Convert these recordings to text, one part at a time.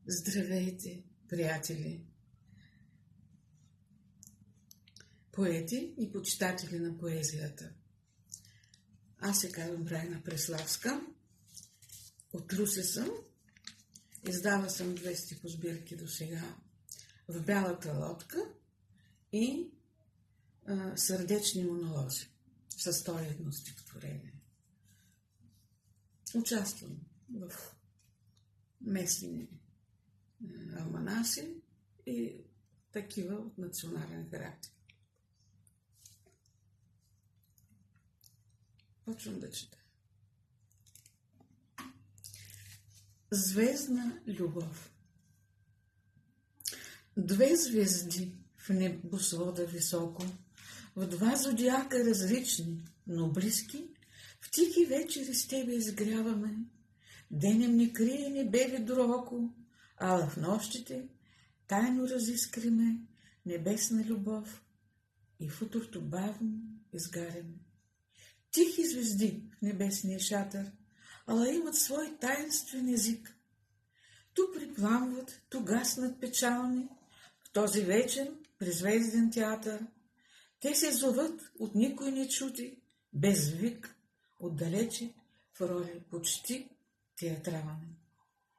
Здравейте, приятели, поети и почитатели на поезията. Аз се казвам Райна Преславска, от Русе съм, издава съм 2 стихосбирки до сега в Бялата лодка и Сърдечни монолози с 101 стихотворение. Участвам в местни алманаси и такива от национален характер. Почвам да чета. Звездна любов. 2 звезди в небосвода високо, в 2 зодиака различни, но близки, в тихи вечери с тебе изгряваме. Денем не крие небе ведроко, ала в нощите тайно разискриме небесна любов и в утрото бавно изгаряме. Тихи звезди в небесния шатър, ала имат свой таинствен език. Ту припламват, ту гаснат печални, в този вечен призвезден театър. Те се зоват от никой не чути, без вик, отдалече в роли почти театрални.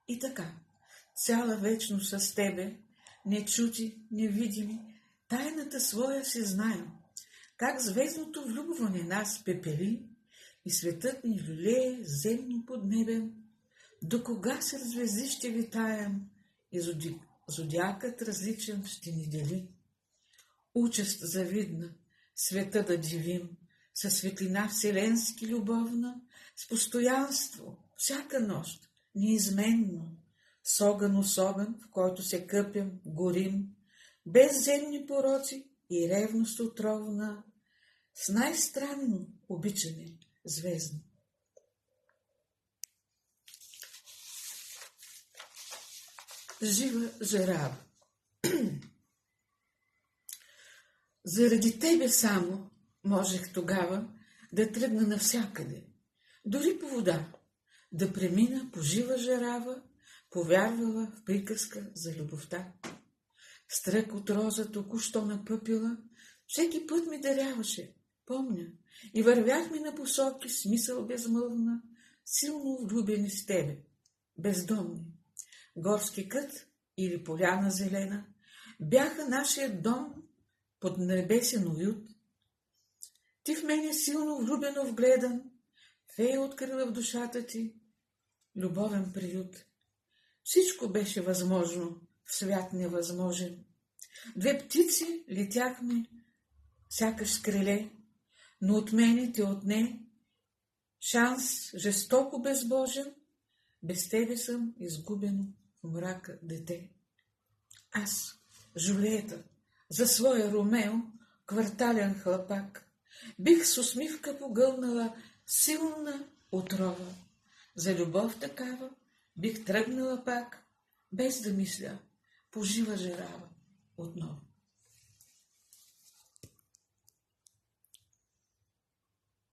И така, цяла вечност с тебе, нечути, невидими, тайната своя си знаем, как звездното влюбване нас пепели и светът ни люлее земно поднебен. До кога с звезди ще витаем и зодиакът различен ще ни дели? Участ завидна, света да дивим, със светлина вселенски любовна, с постоянство, всяка нощ, неизменно, с огън особен, в който се къпем, горим, без земни пороци и ревност отровна, с най-странно обичане звездно. Жива Жерава. Заради тебе само можех тогава да тръгна навсякъде, дори по вода, да премина по жива Жерава, повярвала в приказка за любовта. Стрък от роза току-що напъпила, всеки път ми даряваше, помня, и вървяхме на посоки с мисъл безмълвна, силно влюбени с тебе, бездомни. Горски кът или поляна зелена бяха нашия дом под небесен уют. Ти в мене силно влюбено вгледан, фея открила в душата ти любовен приют. Всичко беше възможно в свят невъзможен. 2 птици летяхме, сякаш с криле, но от мене те отне шанс жестоко безбожен. Без тебе съм изгубено в мрака дете. Аз, Жулиета, за своя Ромео, квартален хлапак, бих с усмивка погълнала силна отрова. За любов такава бих тръгнала пак, без да мисля, по жива Жерава отново.